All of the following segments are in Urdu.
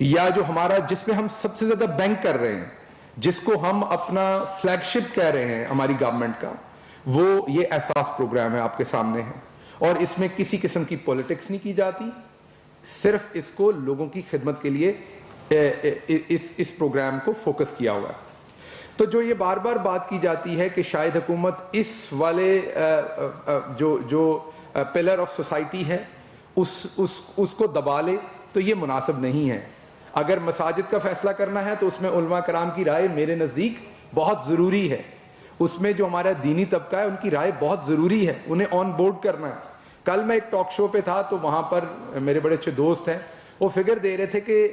یا جو ہمارا جس میں ہم سب سے زیادہ بینک کر رہے ہیں, جس کو ہم اپنا فلیگ شپ کہہ رہے ہیں ہماری گورنمنٹ کا, وہ یہ احساس پروگرام ہے آپ کے سامنے ہے. اور اس میں کسی قسم کی پولیٹکس نہیں کی جاتی, صرف اس کو لوگوں کی خدمت کے لیے اس پروگرام کو فوکس کیا ہوا ہے. تو جو یہ بار بار بات کی جاتی ہے کہ شاید حکومت اس والے جو پلر آف سوسائٹی ہے اس کو دبا لے, تو یہ مناسب نہیں ہے. اگر مساجد کا فیصلہ کرنا ہے تو اس میں علماء کرام کی رائے میرے نزدیک بہت ضروری ہے. اس میں جو ہمارا دینی طبقہ ہے ان کی رائے بہت ضروری ہے, انہیں آن بورڈ کرنا ہے. کل میں ایک ٹاک شو پہ تھا تو وہاں پر میرے بڑے اچھے دوست ہیں, وہ فگر دے رہے تھے کہ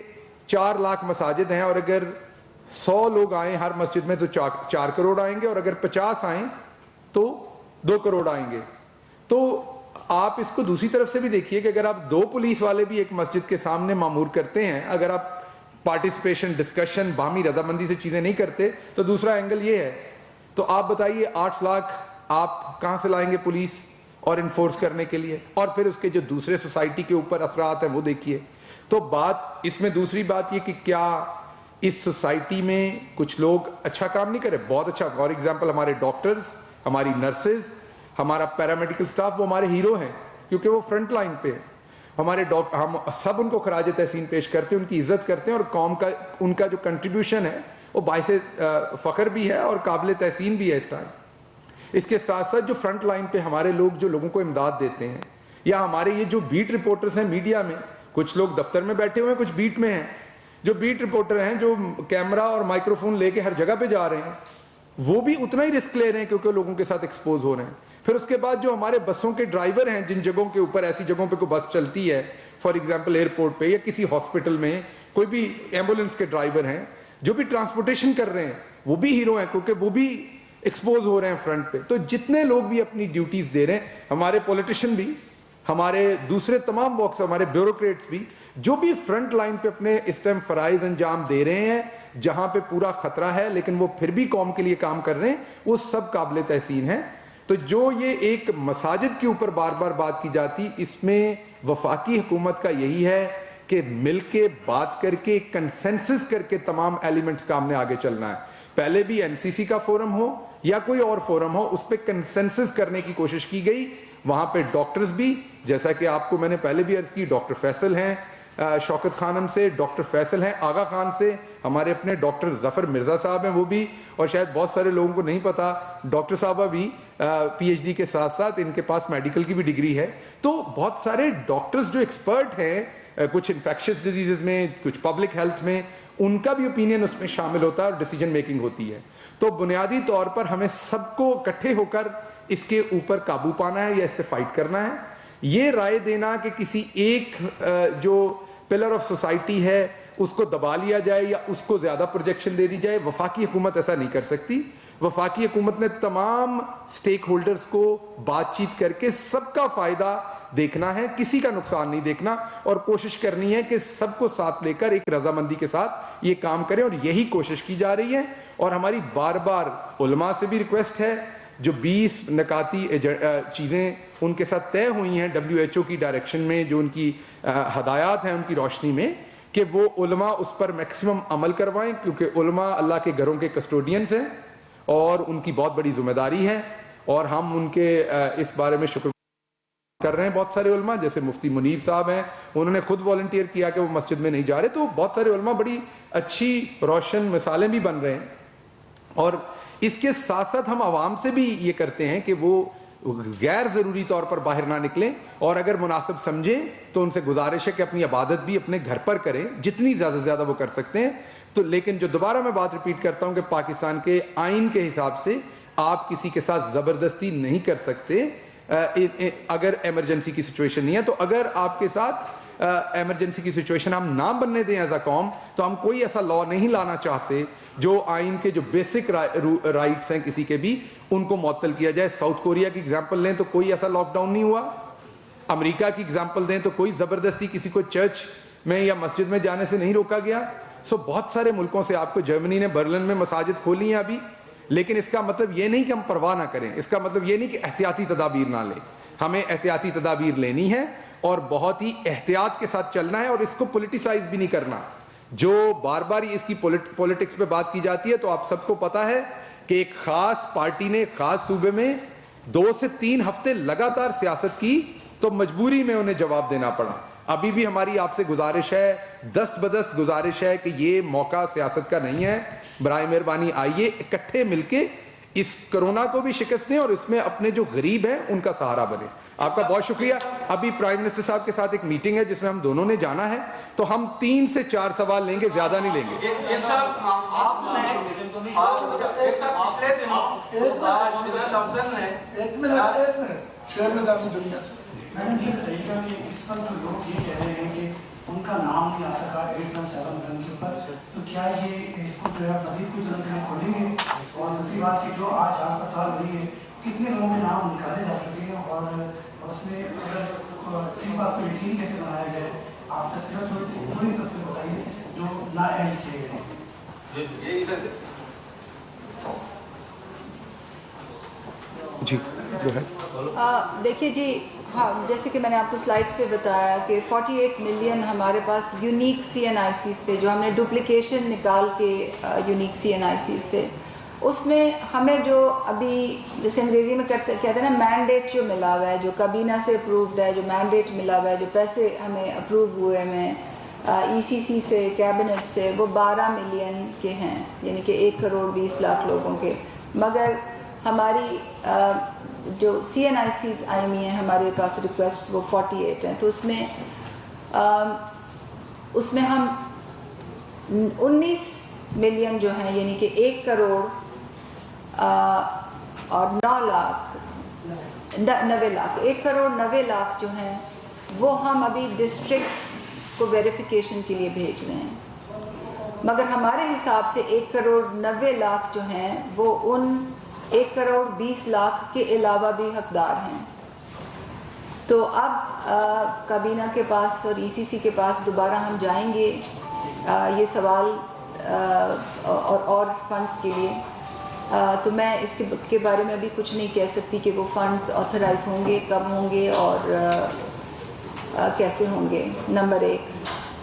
4 لاکھ مساجد ہیں اور اگر 100 لوگ آئیں ہر مسجد میں تو 4 کروڑ آئیں گے, اور اگر 50 آئیں تو 2 کروڑ آئیں گے. تو آپ اس کو دوسری طرف سے بھی دیکھیے کہ اگر آپ 2 پولیس والے بھی ایک مسجد کے سامنے معمور کرتے ہیں, اگر آپ پارٹیسپیشن, ڈسکشن, باہمی رضامندی سے چیزیں نہیں کرتے, تو دوسرا اینگل یہ ہے. تو آپ بتائیے 8 لاکھ آپ کہاں سے لائیں گے پولیس اور انفورس کرنے کے لیے؟ اور پھر اس کے جو دوسرے سوسائٹی کے اوپر اثرات ہیں وہ دیکھیے. تو بات اس میں دوسری بات یہ کہ کیا اس سوسائٹی میں کچھ لوگ اچھا کام نہیں کرے؟ بہت اچھا. فار ایگزامپل ہمارے ڈاکٹرز, ہماری نرسز, ہمارا پیرامیڈیکل سٹاف, وہ ہمارے ہیرو ہیں کیونکہ وہ فرنٹ لائن پہ ہیں. ہمارے ہم سب ان کو خراج تحسین پیش کرتے ہیں, ان کی عزت کرتے ہیں, اور قوم کا ان کا جو کنٹریبیوشن ہے وہ باعث فخر بھی ہے اور قابل تحسین بھی ہے اس ٹائم. اس کے ساتھ ساتھ جو فرنٹ لائن پہ ہمارے لوگ جو لوگوں کو امداد دیتے ہیں, یا ہمارے یہ جو بیٹ رپورٹرز ہیں میڈیا میں, کچھ لوگ دفتر میں بیٹھے ہوئے ہیں, کچھ بیٹ میں ہیں. جو بیٹ رپورٹر ہیں جو کیمرہ اور مائکرو فون لے کے ہر جگہ پہ جا رہے ہیں, وہ بھی اتنا ہی رسک لے رہے ہیں کیونکہ لوگوں کے ساتھ ایکسپوز ہو رہے ہیں. پھر اس کے بعد جو ہمارے بسوں کے ڈرائیور ہیں, جن جگہوں کے اوپر, ایسی جگہوں پہ کوئی بس چلتی ہے, فار ایگزامپل ایئرپورٹ پہ یا کسی ہاسپٹل میں, کوئی بھی ایمبولینس کے ڈرائیور ہیں جو بھی ٹرانسپورٹیشن کر رہے ہیں, وہ بھی ہیرو ہیں کیونکہ وہ بھی ایکسپوز ہو رہے ہیں فرنٹ پہ. تو جتنے لوگ بھی اپنی ڈیوٹیز دے رہے ہیں, ہمارے پولیٹیشین بھی, ہمارے دوسرے تمام واکس, ہمارے بیوروکریٹس بھی, جو بھی فرنٹ لائن پہ اپنے اس ٹائم فرائض انجام دے رہے ہیں, جہاں پہ پورا خطرہ ہے لیکن وہ پھر بھی قوم کے لیے کام کر رہے ہیں, وہ سب قابل تحسین ہیں. تو جو یہ ایک مساجد کے اوپر بار بار بات کی جاتی, اس میں وفاقی حکومت کا یہی ہے کہ مل کے بات کر کے کنسنسس کر کے تمام ایلیمنٹس کا ہم نے آگے چلنا ہے. پہلے بھی NCC کا فورم ہو یا کوئی اور فورم ہو, اس پہ کنسنسس کرنے کی کوشش کی گئی. وہاں پہ ڈاکٹرز بھی, جیسا کہ آپ کو میں نے پہلے بھی عرض کی, ڈاکٹر فیصل ہیں شوکت خانم سے, ڈاکٹر فیصل ہیں آغا خان سے, ہمارے اپنے ڈاکٹر ظفر مرزا صاحب ہیں وہ بھی, اور شاید بہت سارے لوگوں کو نہیں پتا ڈاکٹر صاحبہ بھی PhD کے ساتھ ساتھ ان کے پاس میڈیکل کی بھی ڈگری ہے. تو بہت سارے ڈاکٹرز جو ایکسپرٹ ہیں, کچھ انفیکشس ڈیزیزز میں, کچھ پبلک ہیلتھ میں, ان کا بھی اوپینین اس میں شامل ہوتا ہے اور ڈیسیجن میکنگ ہوتی ہے. تو بنیادی طور پر ہمیں سب کو اکٹھے ہو کر اس کے اوپر قابو پانا ہے یا اس سے فائٹ کرنا ہے. یہ رائے دینا کہ کسی ایک جو پلر آف سوسائٹی ہے اس کو دبا لیا جائے یا اس کو زیادہ پروجیکشن دے دی جائے, وفاقی حکومت ایسا نہیں کر سکتی. وفاقی حکومت نے تمام سٹیک ہولڈرز کو بات چیت کر کے سب کا فائدہ دیکھنا ہے, کسی کا نقصان نہیں دیکھنا, اور کوشش کرنی ہے کہ سب کو ساتھ لے کر ایک رضامندی کے ساتھ یہ کام کریں, اور یہی کوشش کی جا رہی ہے. اور ہماری بار بار علماء سے بھی ریکویسٹ ہے, جو 20 نکاتی چیزیں ان کے ساتھ طے ہوئی ہیں WHO کی ڈائریکشن میں, جو ان کی ہدایات ہیں ان کی روشنی میں, کہ وہ علماء اس پر میکسیمم عمل کروائیں, کیونکہ علماء اللہ کے گھروں کے کسٹوڈینز ہیں اور ان کی بہت بڑی ذمہ داری ہے. اور ہم ان کے اس بارے میں شکر کر رہے ہیں. بہت سارے علماء جیسے مفتی منیب صاحب ہیں, انہوں نے خود والنٹیئر کیا کہ وہ مسجد میں نہیں جا رہے. تو بہت سارے علماء بڑی اچھی روشن مثالیں بھی بن رہے ہیں. اور اس کے ساتھ ساتھ ہم عوام سے بھی یہ کرتے ہیں کہ وہ غیر ضروری طور پر باہر نہ نکلیں, اور اگر مناسب سمجھیں تو ان سے گزارش ہے کہ اپنی عبادت بھی اپنے گھر پر کریں, جتنی زیادہ سے زیادہ وہ کر سکتے ہیں. تو لیکن جو دوبارہ میں بات ریپیٹ کرتا ہوں کہ پاکستان کے آئین کے حساب سے آپ کسی کے ساتھ زبردستی نہیں کر سکتے اگر ایمرجنسی کی سچویشن نہیں ہے. تو اگر آپ کے ساتھ ایمرجنسی کی سچویشن ہم نہ بننے دیں ایز اے قوم, تو ہم کوئی ایسا لا نہیں لانا چاہتے جو آئین کے جو بیسک رائٹس ہیں کسی کے بھی, ان کو معطل کیا جائے. ساؤتھ کوریا کی اگزامپل لیں تو کوئی ایسا لاک ڈاؤن نہیں ہوا. امریکہ کی اگزامپل دیں تو کوئی زبردستی کسی کو چرچ میں یا مسجد میں جانے سے نہیں روکا گیا. بہت سارے ملکوں سے, آپ کو جرمنی نے برلن میں مساجد کھولی ہیں ابھی, لیکن اس کا مطلب یہ نہیں کہ ہم پرواہ نہ کریں, اس کا مطلب یہ نہیں کہ احتیاطی تدابیر نہ لیں. ہمیں احتیاطی تدابیر لینی ہے اور بہت ہی احتیاط کے ساتھ چلنا ہے, اور اس کو پولیٹیسائز بھی نہیں کرنا. جو بار بار اس کی پولیٹکس پہ بات کی جاتی ہے، تو آپ سب کو پتا ہے کہ ایک خاص پارٹی نے خاص صوبے میں 2 سے 3 ہفتے لگاتار سیاست کی تو مجبوری میں انہیں جواب دینا پڑا. ابھی بھی ہماری آپ سے گزارش ہے، دست بدست گزارش ہے کہ یہ موقع سیاست کا نہیں ہے. برائے مہربانی آئیے اکٹھے مل کے اس کرونا کو بھی شکست دیں اور اس میں اپنے جو غریب ہیں ان کا سہارا بنے. آپ کا بہت شکریہ. ابھی پرائم منسٹر صاحب کے ساتھ ایک میٹنگ ہے جس میں ہم دونوں نے جانا ہے، تو ہم 3 سے 4 سوال لیں گے، زیادہ نہیں لیں گے. میڈم یہ بتائیے گا کہ اس وقت جو لوگ یہ کہہ رہے ہیں کہ ان کا نام نہیں آ سکا 817 رن کے اوپر، تو کیا یہ اس کو جو ہے مزید کچھ رن کے کھولیں گے؟ اور دوسری بات کہ جو آج جانچ پڑتال ہوئی ہے کتنے لوگوں کے نام نکالے جا چکے ہیں، اور اس میں اگر اس بات کو یقین کیسے بنایا گیا ہے؟ آپ تصویر تھوڑی تصویر بتائیے جو نا ایڈ کیے گئے ہیں. جی جو ہے دیکھیے جی، ہاں جیسے کہ میں نے آپ کو سلائڈس پہ بتایا کہ 48 ملین ہمارے پاس یونیک CNICs تھے، جو ہم نے ڈپلیکیشن نکال کے یونیک CNICs تھے. اس میں ہمیں جو ابھی جیسے انگریزی میں کہتے ہیں نا مینڈیٹ جو ملا ہوا ہے، جو کابینہ سے اپرووڈ ہے، جو مینڈیٹ ملا ہوا ہے، جو پیسے ہمیں اپروو ہوئے ہیں ECC سے، کیبنٹ سے، وہ 12 ملین کے ہیں، یعنی کہ 1 کروڑ 20 لاکھ لوگوں کے. مگر ہماری جو CNICs آئی ہوئی ہیں ہمارے پاس ریکویسٹ، وہ 48 ہیں. تو اس میں ہم 19 ملین جو ہیں، یعنی کہ 1 کروڑ اور 9 لاکھ 90 لاکھ 1 کروڑ 90 لاکھ جو ہیں وہ ہم ابھی ڈسٹرکٹس کو ویریفیکیشن کے لیے بھیج رہے ہیں. مگر ہمارے حساب سے 1 کروڑ 90 لاکھ جو ہیں وہ ان 1 کروڑ 20 لاکھ کے علاوہ بھی حقدار ہیں. تو اب کابینہ کے پاس اور ECC کے پاس دوبارہ ہم جائیں گے یہ سوال اور فنڈز کے لیے. تو میں اس کے بارے میں ابھی کچھ نہیں کہہ سکتی کہ وہ فنڈز آتھرائز ہوں گے، کب ہوں گے اور کیسے ہوں گے. نمبر 1.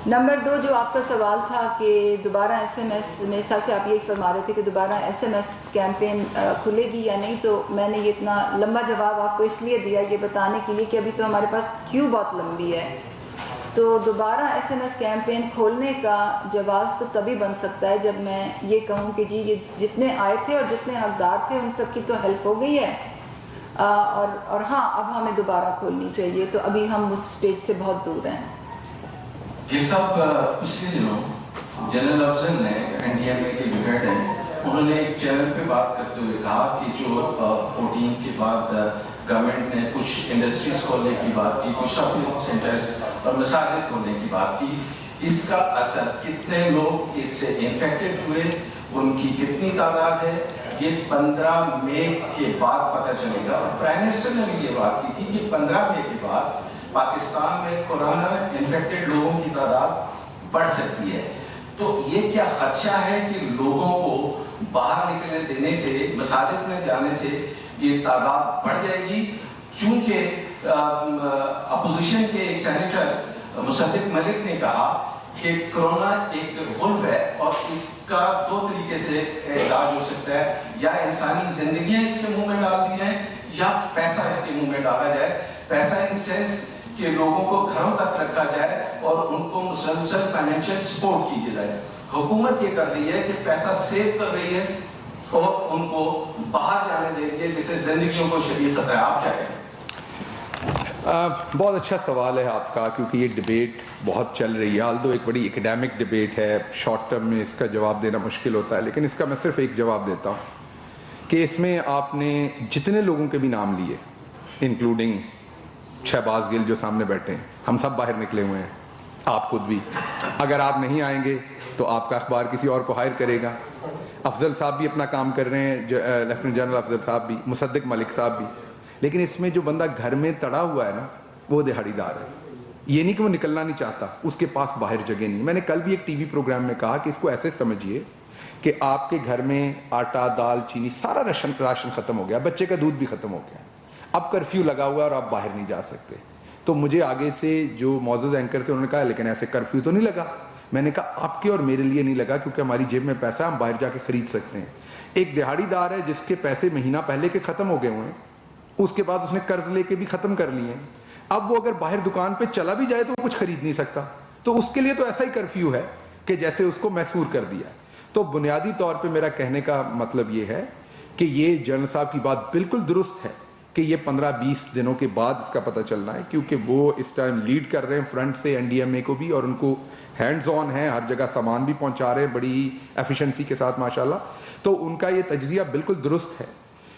نمبر 2 جو آپ کا سوال تھا کہ دوبارہ SMS، میرے خیال سے آپ یہی فرما رہے تھے کہ دوبارہ SMS کیمپین کھلے گی یا نہیں. تو میں نے یہ اتنا لمبا جواب آپ کو اس لیے دیا یہ بتانے کے لیے کہ ابھی تو ہمارے پاس کیو بہت لمبی ہے. تو دوبارہ SMS کیمپین کھولنے کا جواز تو تبھی بن سکتا ہے جب میں یہ کہوں کہ جی یہ جتنے آئے تھے اور جتنے حقدار تھے ان سب کی تو ہیلپ ہو گئی ہے، اور ہاں اب ہمیں دوبارہ کھولنی چاہیے. تو ابھی ہم اس سٹیج سے بہت دور ہیں. یہ صاحب پچھلے دنوں جنرل افضل نے NDMA کے جو ہیڈ ہیں انہوں نے ایک چینل پہ بات کرتے ہوئے کہا کہ جو 14 کے بعد گورنمنٹ نے کچھ انڈسٹریز کھولنے کی بات کی، کچھ شاپنگ سینٹرز اور مساجد کھولنے کی بات کی، اس کا اثر کتنے لوگ اس سے انفیکٹڈ ہوئے، ان کی کتنی تعداد ہے، یہ 15 مئی کے بعد پتہ چلے گا. اور پرائم منسٹر نے بھی یہ بات کی تھی کہ 15 مئی کے بعد پاکستان میں کورونا انفیکٹڈ لوگوں کی تعداد بڑھ سکتی ہے. تو یہ کیا خدشہ ہے کہ لوگوں کو باہر نکلنے دینے سے، مساجد میں جانے سے یہ تعداد بڑھ جائے گی؟ چونکہ اپوزیشن کے ایک سینیٹر مصدق ملک نے کہا کہ کرونا ایک ولف ہے اور اس کا 2 طریقے سے علاج ہو سکتا ہے، یا انسانی زندگیاں اس کے منہ میں ڈال دی جائیں یا پیسہ اس کے منہ میں ڈالا جائے. پیسہ ان سینس کہ لوگوں کو گھروں تک رکھا جائے اور ان کو مسلسل فائنینشیل سپورٹ کیجیے جائے. حکومت یہ کر رہی ہے کہ پیسہ سیو کر رہی ہے اور ان کو باہر جانے دے رہی ہے جس سے زندگیوں کو شدید خطرہ ہے. آپ کیا کہیں؟ بہت اچھا سوال ہے آپ کا، کیونکہ یہ ڈبیٹ بہت چل رہی ہے. آلدو ایک بڑی اکیڈیمک ڈبیٹ ہے، شارٹ ٹرم میں اس کا جواب دینا مشکل ہوتا ہے، لیکن اس کا میں صرف ایک جواب دیتا ہوں کہ اس میں آپ نے جتنے لوگوں کے بھی نام لیے، انکلوڈنگ شہباز گل جو سامنے بیٹھے ہیں، ہم سب باہر نکلے ہوئے ہیں، آپ خود بھی. اگر آپ نہیں آئیں گے تو آپ کا اخبار کسی اور کو ہائر کرے گا. افضل صاحب بھی اپنا کام کر رہے ہیں، لیفٹیننٹ جنرل افضل صاحب بھی، مصدق ملک صاحب بھی. لیکن اس میں جو بندہ گھر میں تڑا ہوا ہے نا، وہ دہاڑی دار ہے. یہ نہیں کہ وہ نکلنا نہیں چاہتا، اس کے پاس باہر جگہ نہیں. میں نے کل بھی ایک ٹی وی پروگرام میں کہا کہ اس کو ایسے سمجھیے کہ آپ کے گھر میں آٹا، دال، چینی، سارا راشن ختم ہو گیا، بچے کا دودھ بھی ختم ہو گیا، اب کرفیو لگا ہوا ہے اور آپ باہر نہیں جا سکتے. تو مجھے آگے سے جو معزز اینکر تھے انہوں نے کہا لیکن ایسے کرفیو تو نہیں لگا. میں نے کہا آپ کے اور میرے لیے نہیں لگا کیونکہ ہماری جیب میں پیسہ ہم باہر جا کے خرید سکتے ہیں. ایک دہاڑی دار ہے جس کے پیسے مہینہ پہلے کے ختم ہو گئے ہوئے ہیں, اس کے بعد اس نے قرض لے کے بھی ختم کر لیے ہیں, اب وہ اگر باہر دکان پہ چلا بھی جائے تو وہ کچھ خرید نہیں سکتا, تو اس کے لیے تو ایسا ہی کرفیو ہے کہ جیسے اس کو محصور کر دیا. تو بنیادی طور پہ میرا کہنے کا مطلب یہ ہے کہ یہ جنرل صاحب کی بات بالکل درست ہے کہ یہ 15-20 دنوں کے بعد اس کا پتہ چلنا ہے, کیونکہ وہ اس ٹائم لیڈ کر رہے ہیں فرنٹ سے NDMA کو بھی, اور ان کو ہینڈز آن ہیں, ہر جگہ سامان بھی پہنچا رہے ہیں بڑی ایفیشنسی کے ساتھ ماشاءاللہ. تو ان کا یہ تجزیہ بالکل درست ہے.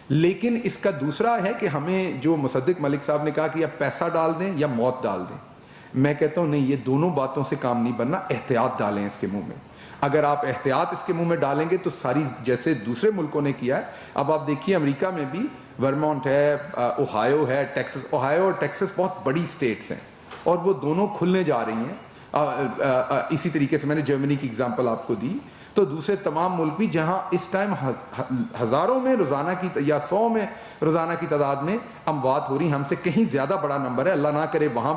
لیکن اس کا دوسرا ہے کہ ہمیں جو مصدق ملک صاحب نے کہا کہ یا پیسہ ڈال دیں یا موت ڈال دیں, میں کہتا ہوں نہیں, یہ دونوں باتوں سے کام نہیں بننا, احتیاط ڈالیں اس کے منہ میں. اگر آپ احتیاط اس کے منہ میں ڈالیں گے تو ساری, جیسے دوسرے ملکوں نے کیا ہے, اب آپ دیکھیے امریکہ میں بھی ورمونٹ ہے, اوہایو ہے, ٹیکسس, اوہایو اور ٹیکسس بہت بڑی سٹیٹس ہیں اور وہ دونوں کھلنے جا رہی ہیں. اسی طریقے سے میں نے جرمنی کی اگزامپل آپ کو دی, تو دوسرے تمام ملک بھی جہاں اس ٹائم ہزاروں میں روزانہ کی یا 100 میں روزانہ کی تعداد میں اموات ہو رہی ہیں, ہم سے کہیں زیادہ بڑا نمبر ہے, اللہ نہ کرے وہاں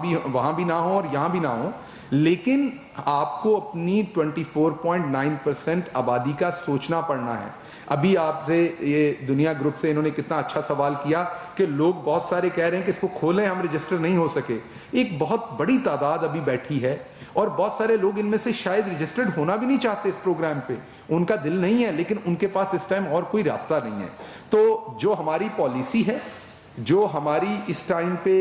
بھی نہ ہو اور یہاں بھی نہ ہو. لیکن آپ کو اپنی 24.9% آبادی کا سوچنا پڑنا ہے. ابھی آپ سے یہ دنیا گروپ سے انہوں نے کتنا اچھا سوال کیا کہ لوگ بہت سارے کہہ رہے ہیں کہ اس کو کھولیں, ہم رجسٹر نہیں ہو سکے. ایک بہت بڑی تعداد ابھی بیٹھی ہے اور بہت سارے لوگ ان میں سے شاید رجسٹرڈ ہونا بھی نہیں چاہتے اس پروگرام پہ, ان کا دل نہیں ہے, لیکن ان کے پاس اس ٹائم اور کوئی راستہ نہیں ہے. تو جو ہماری پالیسی ہے, جو ہماری اس ٹائم پہ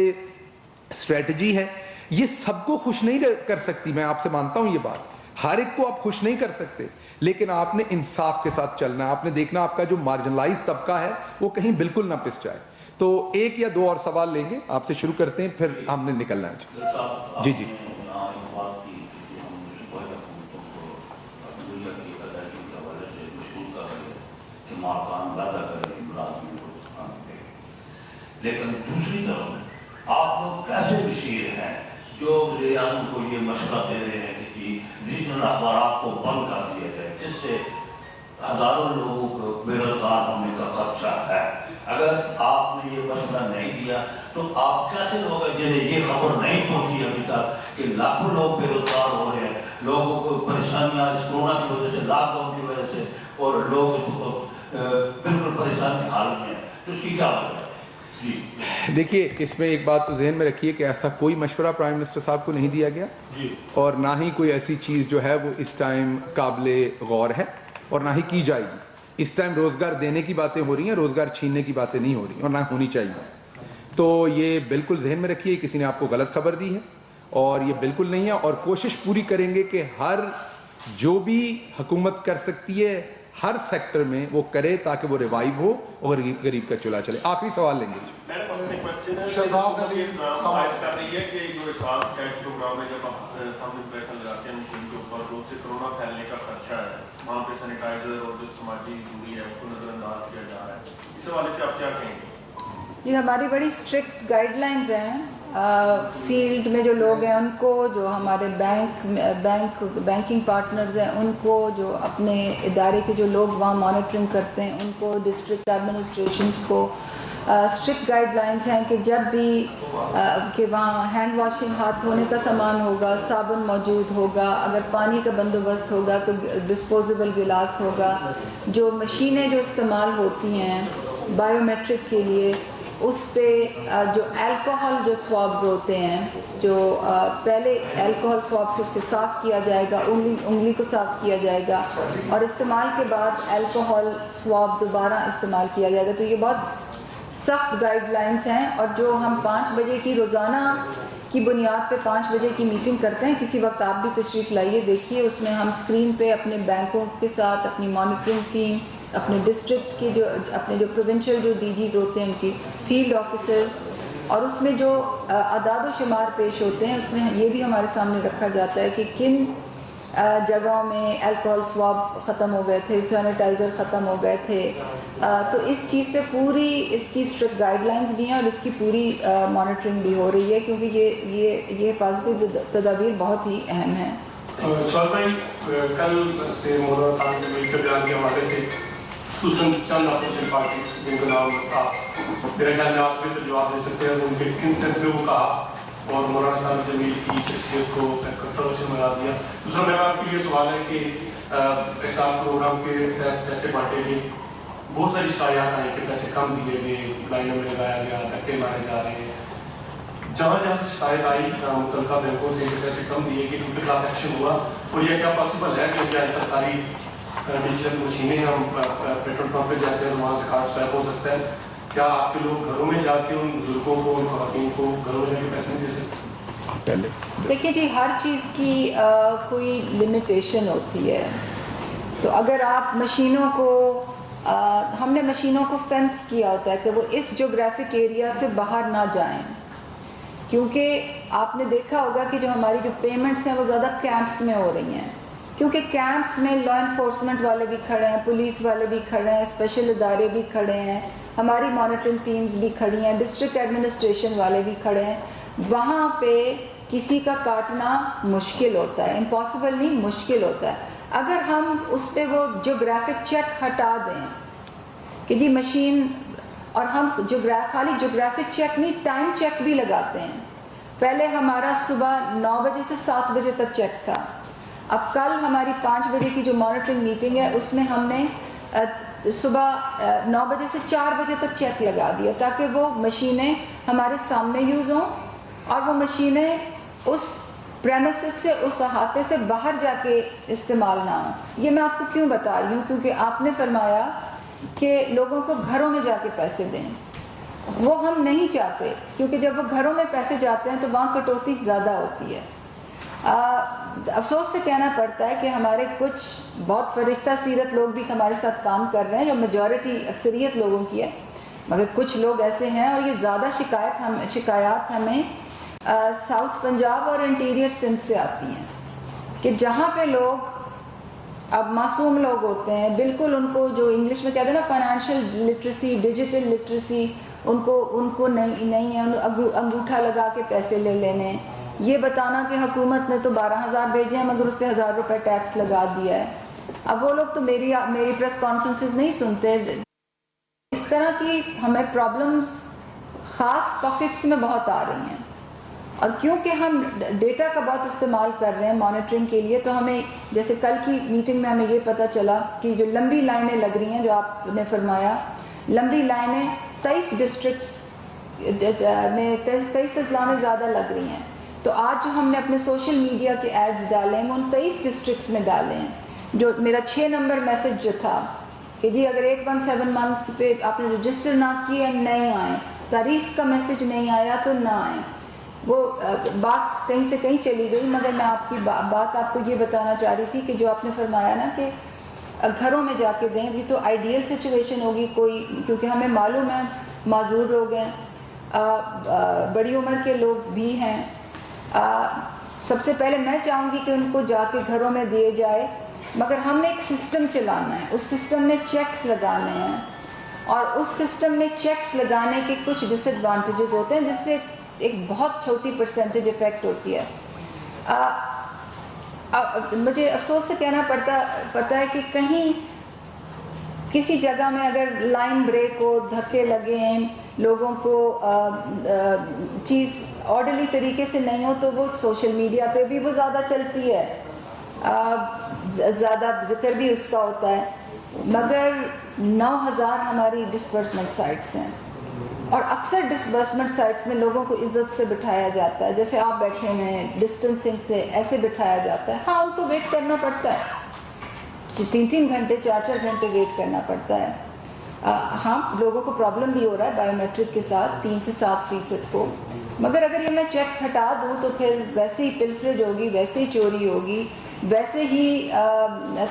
اسٹریٹجی ہے, یہ سب کو خوش نہیں کر سکتی, میں آپ سے مانتا ہوں یہ بات, ہر ایک کو آپ خوش نہیں کر سکتے, لیکن آپ نے انصاف کے ساتھ چلنا ہے. آپ نے دیکھنا آپ کا جو مارجنلائز طبقہ ہے وہ کہیں بالکل نہ پس جائے. تو ایک یا دو اور سوال لیں گے, آپ سے شروع کرتے ہیں, پھر ہم نے نکلنا ہے. جی جی لیکن دوسری طرف آپ لوگ کیسے بشیر ہیں جو وزیر اعظم کو یہ مشورہ دے رہے ہیں کہ جی ریجنل اخبارات کو بند کر دیا جائے, جس سے ہزاروں لوگوں کو بے روزگار ہونے کا خدشہ ہے. اگر آپ نے یہ مشورہ نہیں دیا تو آپ کیسے لوگ جنہیں یہ خبر نہیں پہنچی ابھی تک کہ لاکھوں لوگ بے روزگار ہو رہے ہیں, لوگوں کو پریشانیاں اس کورونا کی وجہ سے, لاک ڈاؤن کی وجہ سے, اور لوگ اس کو بالکل پریشانی کی حالت میں ہیں, تو اس کی کیا وجہ ہے؟ دیکھیے, اس میں ایک بات تو ذہن میں رکھیے کہ ایسا کوئی مشورہ پرائم منسٹر صاحب کو نہیں دیا گیا, اور نہ ہی کوئی ایسی چیز جو ہے وہ اس ٹائم قابل غور ہے, اور نہ ہی کی جائے گی. اس ٹائم روزگار دینے کی باتیں ہو رہی ہیں, روزگار چھیننے کی باتیں نہیں ہو رہی اور نہ ہونی چاہیے. تو یہ بالکل ذہن میں رکھیے, کسی نے آپ کو غلط خبر دی ہے اور یہ بالکل نہیں ہے. اور کوشش پوری کریں گے کہ ہر جو بھی حکومت کر سکتی ہے ہر سیکٹر میں وہ کرے تاکہ وہ ریوائیو ہو اور غریب کا چولہا چلے. آخری سوال لیں گے. شہزاد علی سماج کر رہی ہے کہ جو احساس کیش پروگرام ہے, جب ہم امپریشن لگاتے ہیں مشین کے اوپر تو اس سے کرونا پھیلنے کا خدشہ ہے, وہاں پہ سینیٹائزر اور جو سماجی دوری ہے اس کو نظر انداز کیا جا رہا ہے. اس حوالے سے آپ کیا کہیں گے؟ یہ ہماری بڑی اسٹرکٹ گائیڈ لائنز ہیں. فیلڈ میں جو لوگ ہیں ان کو, جو ہمارے بینکنگ پارٹنرز ہیں ان کو, جو اپنے ادارے کے جو لوگ وہاں مانیٹرنگ کرتے ہیں ان کو, ڈسٹرکٹ ایڈمنسٹریشنز کو اسٹرکٹ گائیڈ لائنز ہیں کہ جب بھی کہ وہاں ہینڈ واشنگ, ہاتھ دھونے کا سامان ہوگا, صابن موجود ہوگا, اگر پانی کا بندوبست ہوگا تو ڈسپوزیبل گلاس ہوگا. جو مشینیں جو استعمال ہوتی ہیں بائیو میٹرک کے لیے, اس پہ جو الکوہل جو سوابز ہوتے ہیں, جو پہلے الکوہل سواب سے اس کو صاف کیا جائے گا, انگلی کو صاف کیا جائے گا, اور استعمال کے بعد الکوہل سواب دوبارہ استعمال کیا جائے گا. تو یہ بہت سخت گائیڈ لائنز ہیں. اور جو ہم 5 بجے کی روزانہ کی بنیاد پہ 5 بجے کی میٹنگ کرتے ہیں, کسی وقت آپ بھی تشریف لائیے, دیکھیے, اس میں ہم اسکرین پہ اپنے بینکوں کے ساتھ اپنی مانیٹرنگ ٹیم, اپنے ڈسٹرکٹ کی اپنے جو پروونشل جو ڈی جیز ہوتے ہیں ان کی فیلڈ آفیسرز, اور اس میں جو اعداد و شمار پیش ہوتے ہیں اس میں یہ بھی ہمارے سامنے رکھا جاتا ہے کہ کن جگہوں میں الکوہل سواب ختم ہو گئے تھے, سینیٹائزر ختم ہو گئے تھے. تو اس چیز پہ پوری اس کی اسٹرکٹ گائیڈ لائنز بھی ہیں اور اس کی پوری مانیٹرنگ بھی ہو رہی ہے, کیونکہ یہ حفاظتی تدابیر بہت ہی اہم ہیں. سوال بھائی, کل سے مولانا خان کے مل کے بیان کے حوالے سے خصوصاً چند اپوزیشن پارٹی جن کا نام تھا, میرے خیال میں آپ بھی تو جواب دے سکتے ہیں. ان کے انسٹنس میں وہ کہا اور مولانا طارق جمیل کی شخصیت کو کنٹروورشل بنا دیا. دوسرا میرا آپ کے لیے سوال ہے کہ احساس پروگرام کے تحت پیسے بانٹے گئے, بہت ساری شکایات آئیں کہ پیسے کم دیے گئے, لائنوں میں لگایا گیا, دھکے مارے جا رہے ہیں. جہاں جہاں سے شکایت آئی متعلقہ بینکوں سے کہ پیسے کم دیے کہ ان کے خلاف ایکشن ہوا, اور یہ کیا پاسبل ہے کہ آج تک ساری ڈیجیٹل مشینیں ہم پیٹرول پمپ پہ جاتے ہیں وہاں سے کارڈ سوائپ ہو سکتا ہے, کیا آپ کے لوگ گھروں میں جا کے ان بزرگوں کو, ان خواتین کو گھروں میں جا کے پیسے نہیں دے سکتے؟ دیکھیے جی, ہر چیز کی کوئی لمیٹیشن ہوتی ہے. تو اگر آپ مشینوں کو ہم نے مشینوں کو فینس کیا ہوتا ہے کہ وہ اس جغرافک ایریا سے باہر نہ جائیں, کیونکہ آپ نے دیکھا ہوگا کہ جو ہماری جو پیمنٹس ہیں وہ زیادہ کیمپس میں ہو رہی ہیں, کیونکہ کیمپس میں لا انفورسمنٹ والے بھی کھڑے ہیں, پولیس والے بھی کھڑے ہیں, اسپیشل ادارے بھی کھڑے ہیں, ہماری مانیٹرنگ ٹیمز بھی کھڑی ہیں, ڈسٹرکٹ ایڈمنسٹریشن والے بھی کھڑے ہیں. وہاں پہ کسی کا کاٹنا مشکل ہوتا ہے, امپاسبل نہیں, مشکل ہوتا ہے. اگر ہم اس پہ وہ جغرافک چیک ہٹا دیں کہ جی مشین, اور ہم خالی جغرافک چیک نہیں, ٹائم چیک بھی لگاتے ہیں. پہلے ہمارا صبح 9 بجے سے 7 بجے تک چیک تھا. اب کل ہماری 5 بجے کی جو مانیٹرنگ میٹنگ ہے اس میں ہم نے صبح 9 بجے سے 4 بجے تک چیک لگا دیا, تاکہ وہ مشینیں ہمارے سامنے یوز ہوں اور وہ مشینیں اس پریمیسز سے, اس احاطے سے باہر جا کے استعمال نہ ہوں. یہ میں آپ کو کیوں بتا رہی ہوں, کیونکہ آپ نے فرمایا کہ لوگوں کو گھروں میں جا کے پیسے دیں. وہ ہم نہیں چاہتے, کیونکہ جب وہ گھروں میں پیسے جاتے ہیں تو وہاں کٹوتی زیادہ ہوتی ہے. افسوس سے کہنا پڑتا ہے کہ ہمارے کچھ بہت فرشتہ سیرت لوگ بھی ہمارے ساتھ کام کر رہے ہیں, جو میجورٹی اکثریت لوگوں کی ہے, مگر کچھ لوگ ایسے ہیں, اور یہ زیادہ شکایات ہمیں ساؤتھ پنجاب اور انٹیریئر سندھ سے آتی ہیں, کہ جہاں پہ لوگ اب معصوم لوگ ہوتے ہیں, بالکل ان کو جو انگلش میں کہتے ہیں نا فائنینشیل لٹریسی, ڈیجیٹل لٹریسی ان کو نہیں ہے, انگوٹھا لگا کے پیسے لے لینے, یہ بتانا کہ حکومت نے تو 12,000 بھیجے ہیں مگر اس پہ 1,000 روپے ٹیکس لگا دیا ہے. اب وہ لوگ تو میری پریس کانفرنسز نہیں سنتے. اس طرح کی ہمیں پرابلمز خاص پاکٹس میں بہت آ رہی ہیں, اور کیونکہ ہم ڈیٹا کا بہت استعمال کر رہے ہیں مانیٹرنگ کے لیے, تو ہمیں جیسے کل کی میٹنگ میں ہمیں یہ پتہ چلا کہ جو لمبی لائنیں لگ رہی ہیں, جو آپ نے فرمایا لمبی لائنیں 23 ڈسٹرکٹس میں 23 اضلاع میں زیادہ لگ رہی ہیں. تو آج جو ہم نے اپنے سوشل میڈیا کے ایڈز ڈالے ہیں وہ ان 23 ڈسٹرکٹس میں ڈالے ہیں. جو میرا 6 نمبر میسج جو تھا کہ جی اگر 8171 پہ آپ نے رجسٹر نہ کیے نہیں آئیں, تاریخ کا میسج نہیں آیا تو نہ آئیں, وہ بات کہیں سے کہیں چلی گئی. مگر میں آپ کی بات آپ کو یہ بتانا چاہ رہی تھی کہ جو آپ نے فرمایا نا کہ گھروں میں جا کے دیں, یہ تو آئیڈیل سچویشن ہوگی کوئی, کیونکہ ہمیں معلوم ہے معذور لوگ ہیں, بڑی عمر کے لوگ بھی ہیں. سب سے پہلے میں چاہوں گی کہ ان کو جا کے گھروں میں دیے جائے, مگر ہم نے ایک سسٹم چلانا ہے, اس سسٹم میں چیکس لگانے ہیں, اور اس سسٹم میں چیکس لگانے کے کچھ ڈس ایڈوانٹیجز ہوتے ہیں جس سے ایک بہت چھوٹی پرسنٹیج افیکٹ ہوتی ہے. مجھے افسوس سے کہنا پڑتا ہے کہ کہیں کسی جگہ میں اگر لائن بریک ہو, دھکے لگے ہیں, لوگوں کو چیز آرڈرلی طریقے سے نہیں ہو, تو وہ سوشل میڈیا پہ بھی وہ زیادہ چلتی ہے, زیادہ ذکر بھی اس کا ہوتا ہے. مگر 9,000 ہماری ڈسبرسمنٹ سائٹس ہیں, اور اکثر ڈسبرسمنٹ سائٹس میں لوگوں کو عزت سے بٹھایا جاتا ہے, جیسے آپ بیٹھے ہیں ڈسٹنسنگ سے ایسے بٹھایا جاتا ہے. ہاں ان کو ویٹ کرنا پڑتا ہے, 3 گھنٹے 4 گھنٹے ویٹ کرنا پڑتا ہے. ہاں لوگوں کو پرابلم بھی ہو رہا ہے بائیو میٹرک کے ساتھ 3 سے 7% کو, مگر اگر یہ میں چیکس ہٹا دوں تو پھر ویسے ہی پلفریج ہوگی, ویسے ہی چوری ہوگی, ویسے ہی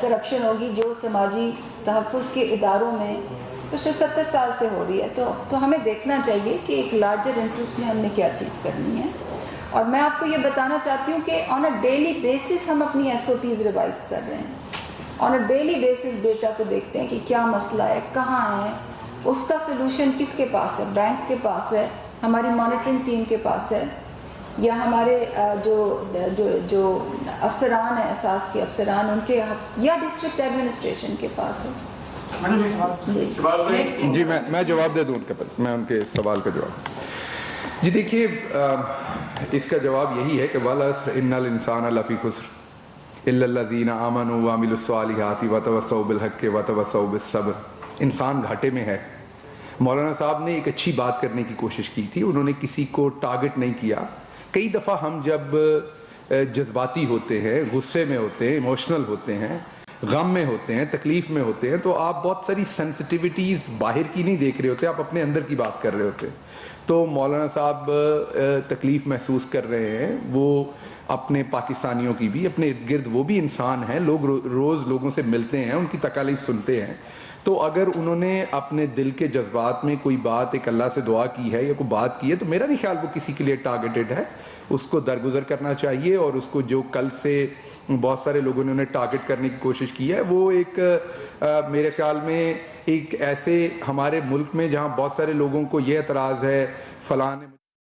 کرپشن ہوگی جو سماجی تحفظ کے اداروں میں پچھلے 70 سال سے ہو رہی ہے. تو ہمیں دیکھنا چاہیے کہ ایک لارجر انٹرسٹ میں ہم نے کیا چیز کرنی ہے. اور میں آپ کو یہ بتانا چاہتی ہوں کہ آن اے ڈیلی بیسس ہم اپنی SOPs ریوائز کر رہے ہیں, آن اے ڈیلی بیسس ڈیٹا کو دیکھتے ہیں کہ کیا مسئلہ ہے, کہاں ہے, اس کا سلوشن کس کے پاس ہے, بینک کے پاس ہے, ہماری مانیٹرنگ ٹیم کے پاس ہے, یا ہمارے جو افسران ہیں, احساس کے افسران ان کے, یا ڈسٹرکٹ ایڈمنسٹریشن کے پاس ہے. جی میں جواب دے دوں ان کے, میں ان کے سوال کا جواب. جی دیکھیے اس کا جواب یہی ہے کہ وَالْعَصْرِ إِنَّ الْإِنسَانَ لَفِي خُسْرٍ إِلَّا الَّذِينَ آمَنُوا وَعَمِلُوا الصَّالِحَاتِ وَتَوَصَّوْا بِالْحَقِّ وَتَوَصَّوْا بِالصَّبْرِ۔ انسان گھاٹے میں ہے۔ مولانا صاحب نے ایک اچھی بات کرنے کی کوشش کی تھی، انہوں نے کسی کو ٹارگٹ نہیں کیا۔ کئی دفعہ ہم جب جذباتی ہوتے ہیں، غصے میں ہوتے ہیں، ایموشنل ہوتے ہیں، غم میں ہوتے ہیں، تکلیف میں ہوتے ہیں، تو آپ بہت ساری سینسٹیوٹیز باہر کی نہیں دیکھ رہے ہوتے، آپ اپنے اندر کی بات کر رہے ہوتے۔ تو مولانا صاحب تکلیف محسوس کر رہے ہیں، وہ اپنے پاکستانیوں کی بھی، اپنے ارد گرد وہ بھی انسان ہیں، لوگ روز لوگوں سے ملتے ہیں، ان کی تکالیف سنتے ہیں۔ تو اگر انہوں نے اپنے دل کے جذبات میں کوئی بات ایک اللہ سے دعا کی ہے یا کوئی بات کی ہے، تو میرا نہیں خیال وہ کسی کے لیے ٹارگیٹڈ ہے، اس کو درگزر کرنا چاہیے۔ اور اس کو جو کل سے بہت سارے لوگوں نے انہیں ٹارگٹ کرنے کی کوشش کی ہے، وہ ایک میرے خیال میں ایک ایسے ہمارے ملک میں جہاں بہت سارے لوگوں کو یہ اعتراض ہے فلاں